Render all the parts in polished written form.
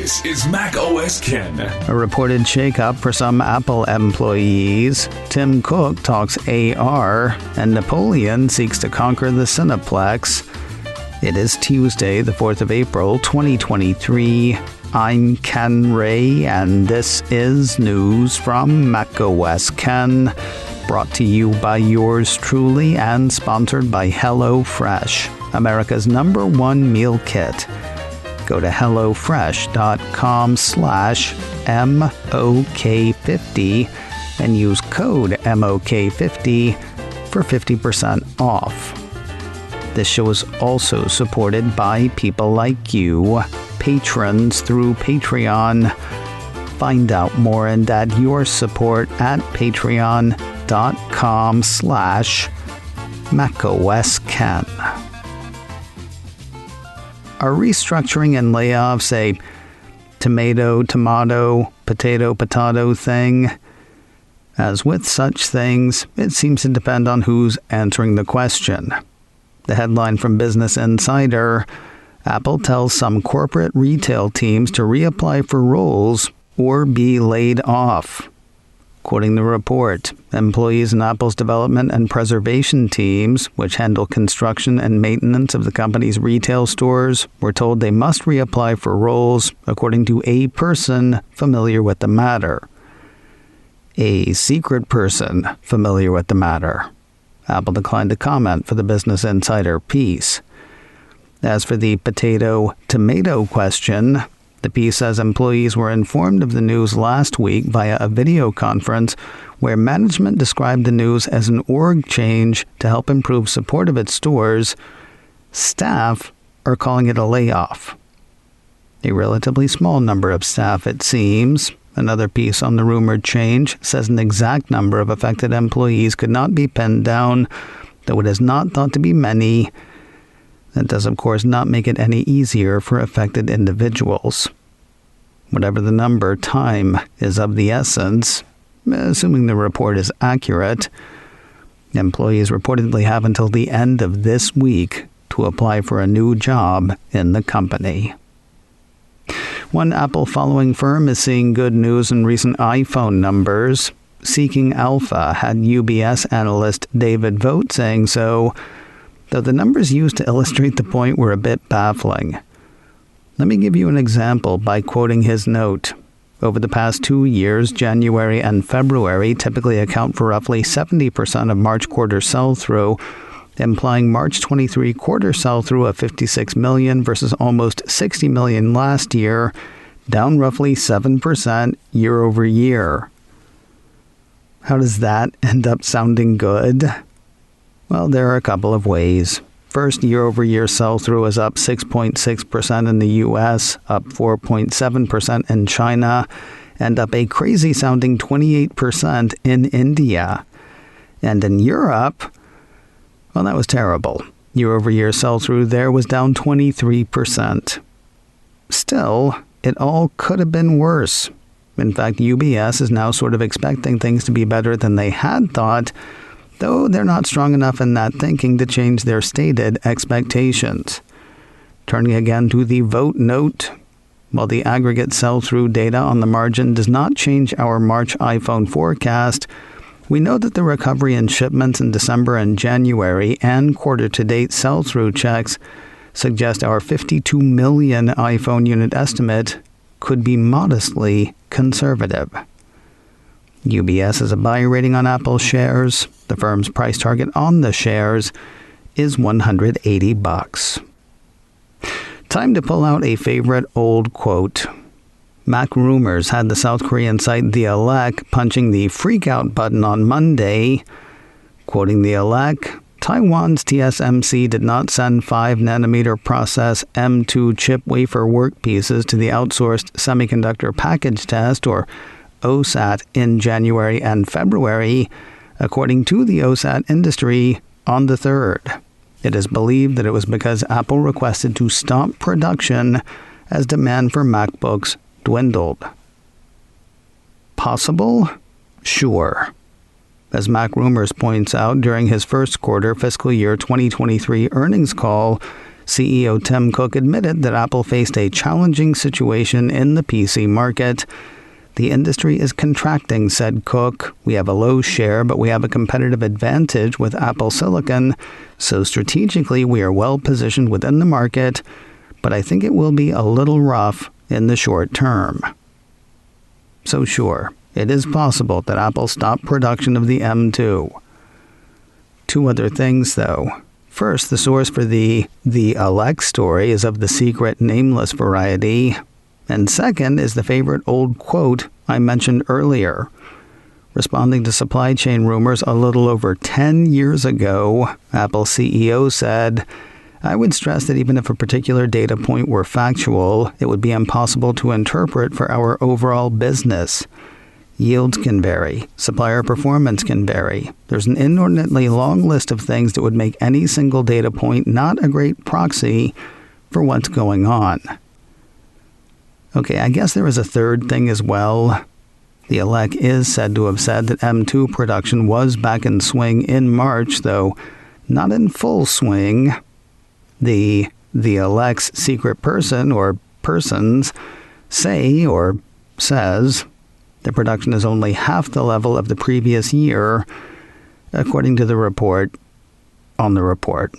This is Mac OS Ken. A reported shakeup for some Apple employees. Tim Cook talks AR, and Napoleon seeks to conquer the Cineplex. It is Tuesday, the 4th of April, 2023. I'm Ken Ray, and this is news from Mac OS Ken, brought to you by yours truly and sponsored by HelloFresh, America's #1 meal kit. Go to hellofresh.com/MOK50 and use code MOK50 for 50% off. This show is also supported by people like you, patrons through Patreon. Find out more and add your support at patreon.com/MacOSKen. Are restructuring and layoffs a tomato, potato thing? As with such things, it seems to depend on who's answering the question. The headline from Business Insider: Apple tells some corporate retail teams to reapply for roles or be laid off. Quoting the report, employees in Apple's development and preservation teams, which handle construction and maintenance of the company's retail stores, were told they must reapply for roles, according to a person familiar with the matter. A secret person familiar with the matter. Apple declined to comment for the Business Insider piece. As for the potato-tomato question, the piece says employees were informed of the news last week via a video conference where management described the news as an org change to help improve support of its stores. Staff are calling it a layoff. A relatively small number of staff, it seems. Another piece on the rumored change says an exact number of affected employees could not be pinned down, though it is not thought to be many. That does, of course, not make it any easier for affected individuals. Whatever the number, time is of the essence, assuming the report is accurate. Employees reportedly have until the end of this week to apply for a new job in the company. One Apple-following firm is seeing good news in recent iPhone numbers. Seeking Alpha had UBS analyst David Vogt saying so, though the numbers used to illustrate the point were a bit baffling. Let me give you an example by quoting his note. Over the past 2 years, January and February typically account for roughly 70% of March quarter sell-through, implying March 23 quarter sell-through of 56 million versus almost 60 million last year, down roughly 7% year over year. How does that end up sounding good? Well, there are a couple of ways. First, year-over-year sell-through is up 6.6% in the U.S., up 4.7% in China, and up a crazy-sounding 28% in India. And in Europe, well, that was terrible. Year-over-year sell-through there was down 23%. Still, it all could have been worse. In fact, UBS is now sort of expecting things to be better than they had thought, though they're not strong enough in that thinking to change their stated expectations. Turning again to the vote note, while the aggregate sell-through data on the margin does not change our March iPhone forecast, we know that the recovery in shipments in December and January and quarter-to-date sell-through checks suggest our 52 million iPhone unit estimate could be modestly conservative. UBS has a buy rating on Apple shares. The firm's price target on the shares is $180. Time to pull out a favorite old quote. Mac rumors had the South Korean site The Elec punching the freak-out button on Monday. Quoting The Elec, Taiwan's TSMC did not send 5-nanometer process M2 chip wafer workpieces to the outsourced semiconductor package test, or OSAT, in January and February, according to the OSAT industry, on the 3rd. It is believed that it was because Apple requested to stop production as demand for MacBooks dwindled. Possible? Sure. As Mac Rumors points out during his first quarter fiscal year 2023 earnings call, CEO Tim Cook admitted that Apple faced a challenging situation in the PC market. The industry is contracting, said Cook. We have a low share, but we have a competitive advantage with Apple Silicon. So strategically, we are well positioned within the market, but I think it will be a little rough in the short term. So sure, it is possible that Apple stopped production of the M2. Two other things, though. First, the source for the Elec story is of the secret nameless variety. And second is the favorite old quote I mentioned earlier. Responding to supply chain rumors a little over 10 years ago, Apple CEO said, I would stress that even if a particular data point were factual, it would be impossible to interpret for our overall business. Yields can vary. Supplier performance can vary. There's an inordinately long list of things that would make any single data point not a great proxy for what's going on. Okay, I guess there is a third thing as well. The Elec is said to have said that M2 production was back in swing in March, though not in full swing. The Elec's secret person or persons say or says the production is only half the level of the previous year, according to the report on the report.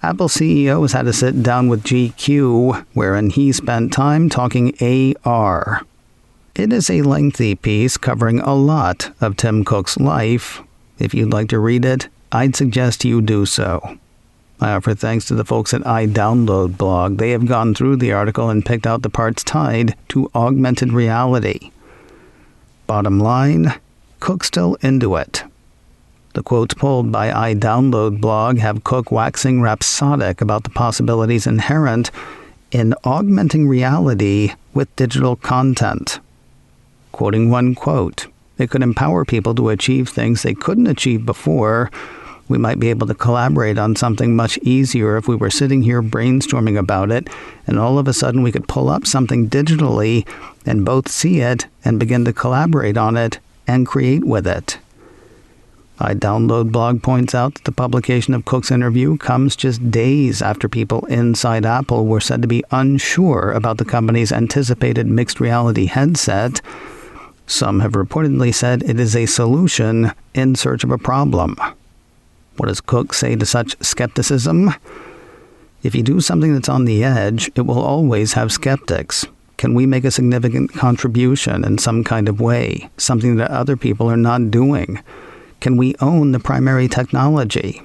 Apple CEO has had to sit down with GQ, wherein he spent time talking AR. It is a lengthy piece covering a lot of Tim Cook's life. If you'd like to read it, I'd suggest you do so. I offer thanks to the folks at iDownload blog. They have gone through the article and picked out the parts tied to augmented reality. Bottom line, Cook's still into it. The quotes pulled by iDownload blog have Cook waxing rhapsodic about the possibilities inherent in augmenting reality with digital content. Quoting one quote, it could empower people to achieve things they couldn't achieve before. We might be able to collaborate on something much easier if we were sitting here brainstorming about it, and all of a sudden we could pull up something digitally and both see it and begin to collaborate on it and create with it. iDownload blog points out that the publication of Cook's interview comes just days after people inside Apple were said to be unsure about the company's anticipated mixed reality headset. Some have reportedly said it is a solution in search of a problem. What does Cook say to such skepticism? If you do something that's on the edge, it will always have skeptics. Can we make a significant contribution in some kind of way, something that other people are not doing? Can we own the primary technology?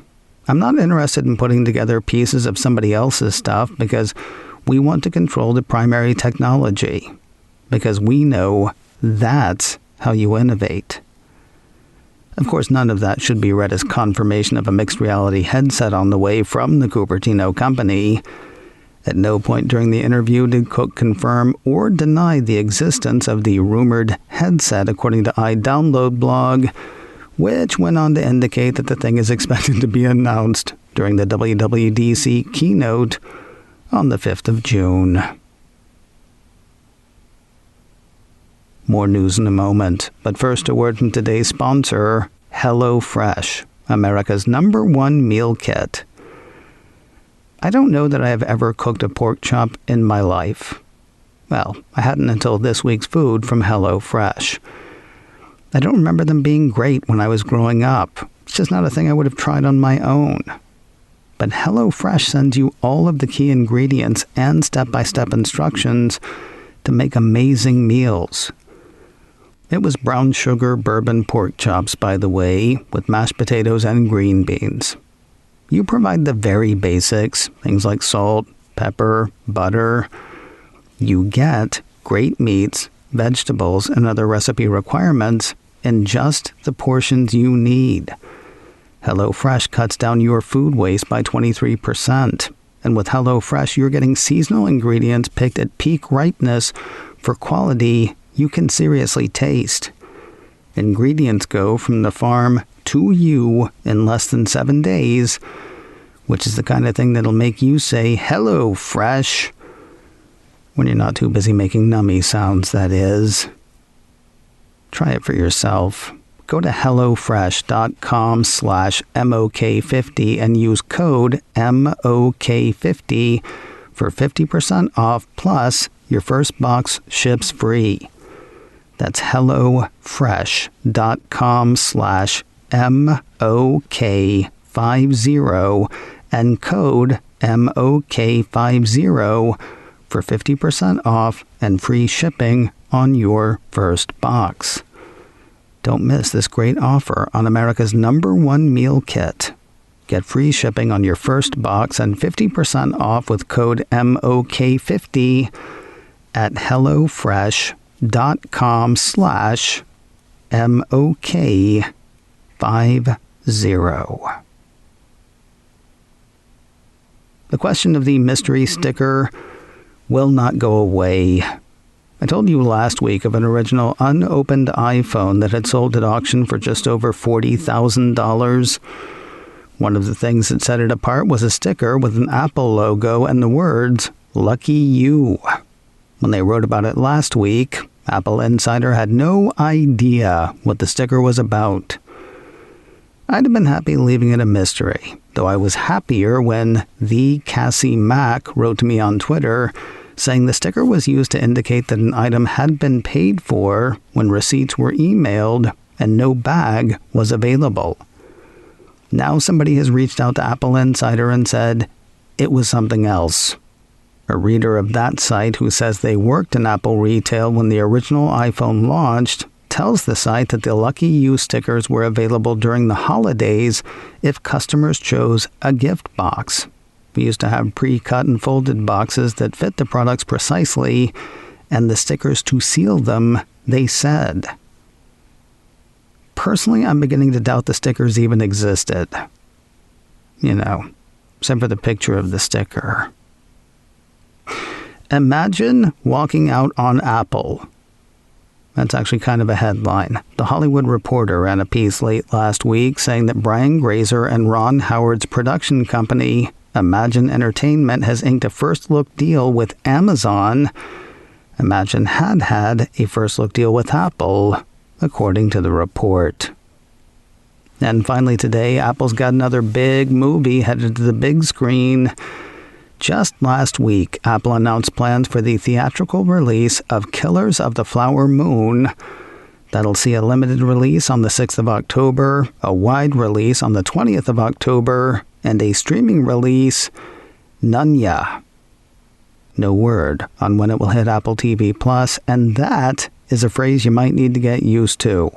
I'm not interested in putting together pieces of somebody else's stuff because we want to control the primary technology. Because we know that's how you innovate. Of course, none of that should be read as confirmation of a mixed reality headset on the way from the Cupertino company. At no point during the interview did Cook confirm or deny the existence of the rumored headset, according to iDownload blog, which went on to indicate that the thing is expected to be announced during the WWDC keynote on the 5th of June. More news in a moment, but first a word from today's sponsor, HelloFresh, America's #1 meal kit. I don't know that I have ever cooked a pork chop in my life. Well, I hadn't until this week's food from HelloFresh. I don't remember them being great when I was growing up. It's just not a thing I would have tried on my own. But HelloFresh sends you all of the key ingredients and step-by-step instructions to make amazing meals. It was brown sugar bourbon pork chops, by the way, with mashed potatoes and green beans. You provide the very basics, things like salt, pepper, butter. You get great meats, vegetables, and other recipe requirements in just the portions you need. HelloFresh cuts down your food waste by 23%. And with HelloFresh, you're getting seasonal ingredients picked at peak ripeness for quality you can seriously taste. Ingredients go from the farm to you in less than 7 days, which is the kind of thing that'll make you say, "Hello, Fresh," when you're not too busy making nummy sounds, that is. Try it for yourself. go to hellofresh.com/MOK50 and use code MOK50 for 50% off, plus your first box ships free. That's hellofresh.com/MOK50 and code MOK50 for 50% off and free shipping on your first box. Don't miss this great offer on America's #1 meal kit. Get free shipping on your first box and 50% off with code MOK50 at hellofresh.com/MOK50. The question of the mystery sticker will not go away. I told you last week of an original unopened iPhone that had sold at auction for just over $40,000. One of the things that set it apart was a sticker with an Apple logo and the words, "Lucky You." When they wrote about it last week, Apple Insider had no idea what the sticker was about. I'd have been happy leaving it a mystery, though I was happier when the Cassie Mac wrote to me on Twitter saying the sticker was used to indicate that an item had been paid for when receipts were emailed and no bag was available. Now somebody has reached out to Apple Insider and said it was something else. A reader of that site who says they worked in Apple retail when the original iPhone launched tells the site that the Lucky You stickers were available during the holidays if customers chose a gift box. We used to have pre-cut and folded boxes that fit the products precisely, and the stickers to seal them, they said. Personally, I'm beginning to doubt the stickers even existed. Except for the picture of the sticker. Imagine walking out on Apple. That's actually kind of a headline. The Hollywood Reporter ran a piece late last week saying that Brian Grazer and Ron Howard's production company, Imagine Entertainment, has inked a first-look deal with Amazon. Imagine had a first-look deal with Apple, according to the report. And finally today, Apple's got another big movie headed to the big screen. Just last week, Apple announced plans for the theatrical release of Killers of the Flower Moon. That'll see a limited release on the 6th of October, a wide release on the 20th of October, and a streaming release, Nunya. No word on when it will hit Apple TV+, and that is a phrase you might need to get used to.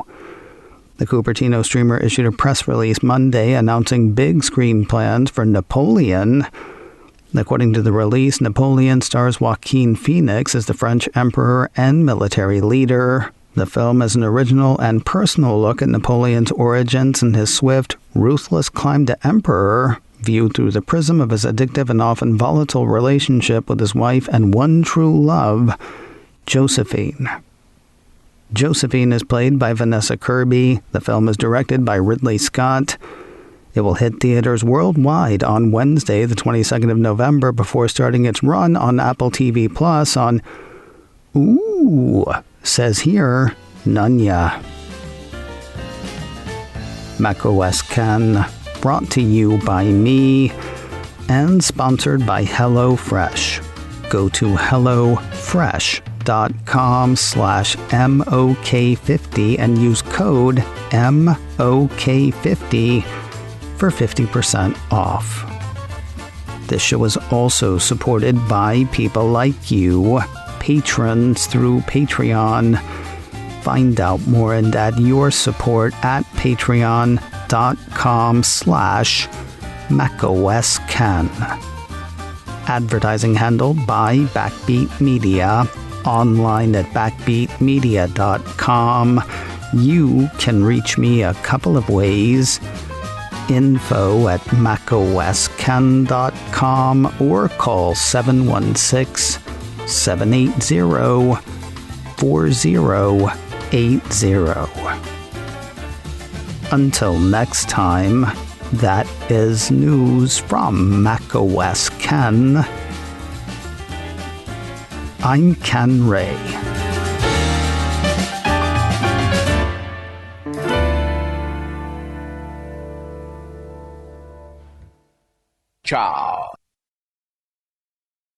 The Cupertino streamer issued a press release Monday announcing big screen plans for Napoleon. According to the release, Napoleon stars Joaquin Phoenix as the French emperor and military leader. The film is an original and personal look at Napoleon's origins and his swift, ruthless climb to emperor, viewed through the prism of his addictive and often volatile relationship with his wife and one true love, Josephine. Josephine is played by Vanessa Kirby. The film is directed by Ridley Scott. It will hit theaters worldwide on Wednesday, the 22nd of November, before starting its run on Apple TV Plus on, says here, Nunya. macOS Ken, brought to you by me and sponsored by HelloFresh. Go to hellofresh.com/MOK50 and use code MOK50 for 50% off. This show is also supported by people like you, patrons through Patreon. Find out more and add your support at patreon.com/MacOSCan. Advertising handled by Backbeat Media. Online at backbeatmedia.com. You can reach me a couple of ways. Info at macoscan.com or call 716-780-4080. Until next time, that is news from macOS Ken. I'm Ken Ray. Ciao.